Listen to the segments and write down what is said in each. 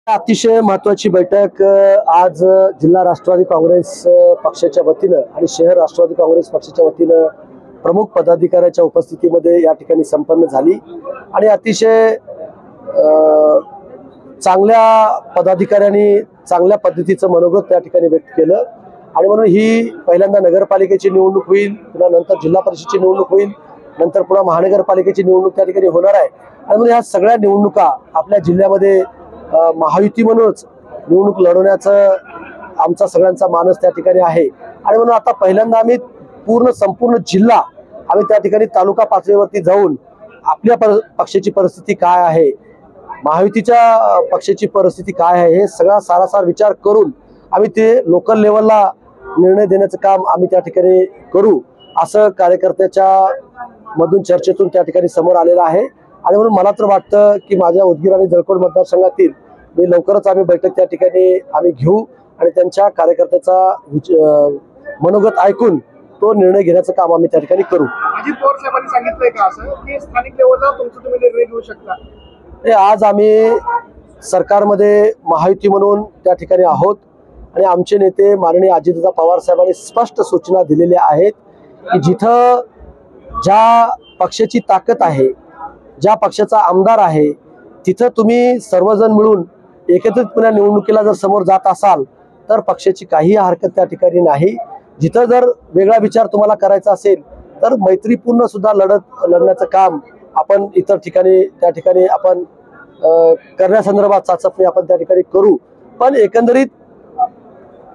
अतिशय महत्त्वाची बैठक आज जिल्हा राष्ट्रवादी काँग्रेस पक्षाच्या वतीनं आणि शहर राष्ट्रवादी काँग्रेस पक्षाच्या वतीनं प्रमुख पदाधिकाऱ्याच्या उपस्थितीमध्ये या ठिकाणी संपन्न झाली आणि अतिशय चांगल्या पदाधिकाऱ्यांनी चांगल्या पद्धतीचं मनोगत त्या ठिकाणी व्यक्त केलं आणि म्हणून ही पहिल्यांदा नगरपालिकेची निवडणूक होईल, पुन्हा नंतर जिल्हा परिषदेची निवडणूक होईल, नंतर पुन्हा महानगरपालिकेची निवडणूक त्या ठिकाणी होणार आहे आणि म्हणून ह्या सगळ्या निवडणुका आपल्या जिल्ह्यामध्ये महायुती म्हणूनच निवडणूक लढवण्याचं आमचा सगळ्यांचा मानस त्या ठिकाणी आहे आणि म्हणून आता पहिल्यांदा आम्ही संपूर्ण जिल्हा आम्ही त्या ठिकाणी तालुका पातळीवरती जाऊन आपल्या पक्षाची परिस्थिती काय आहे, महायुतीच्या पक्षाची परिस्थिती काय आहे हे सगळा सारासार विचार करून आम्ही ते लोकल लेवलला निर्णय देण्याचं काम आम्ही त्या ठिकाणी करू असं कार्यकर्त्याच्या मधून चर्चेतून त्या ठिकाणी समोर आलेलं आहे आणि म्हणून मला तर वाटतं की माझ्या उदगीर आणि जळकोट मतदारसंघातील मी लवकरच आम्ही बैठक त्या ठिकाणी आम्ही घेऊ आणि त्यांच्या कार्यकर्त्याचा मनोगत ऐकून तो निर्णय घेण्याचं काम आम्ही त्या ठिकाणी करू। अजित पवार साहेबांनी सांगितलंय का असं की स्थानिक लेवलला तुमचं तुम्ही निर्णय घेऊ शकता? आज आम्ही सरकारमध्ये महायुती म्हणून त्या ठिकाणी आहोत आणि आमचे नेते माननीय अजितदादा पवार साहेबांनी स्पष्ट सूचना दिलेल्या आहेत की जिथं ज्या पक्षाची ताकद आहे, ज्या पक्षाचा आमदार आहे, तिथं तुम्ही सर्वजण मिळून एकत्रितपणे निवडणुकीला जर समोर जात असाल तर पक्षाची काही हरकत त्या ठिकाणी नाही। जिथं जर वेगळा विचार तुम्हाला करायचा असेल तर मैत्रीपूर्ण सुद्धा लढण्याचं काम आपण इतर ठिकाणी त्या ठिकाणी आपण करण्यासंदर्भात चाचपणी आपण त्या ठिकाणी करू, पण एकंदरीत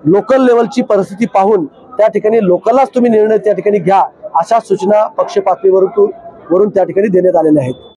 लोकल लेवलची परिस्थिती पाहून त्या ठिकाणी लोकललाच तुम्ही निर्णय त्या ठिकाणी घ्या अशा सूचना पक्ष पातळीवरून त्या ठिकाणी देण्यात आलेल्या आहेत।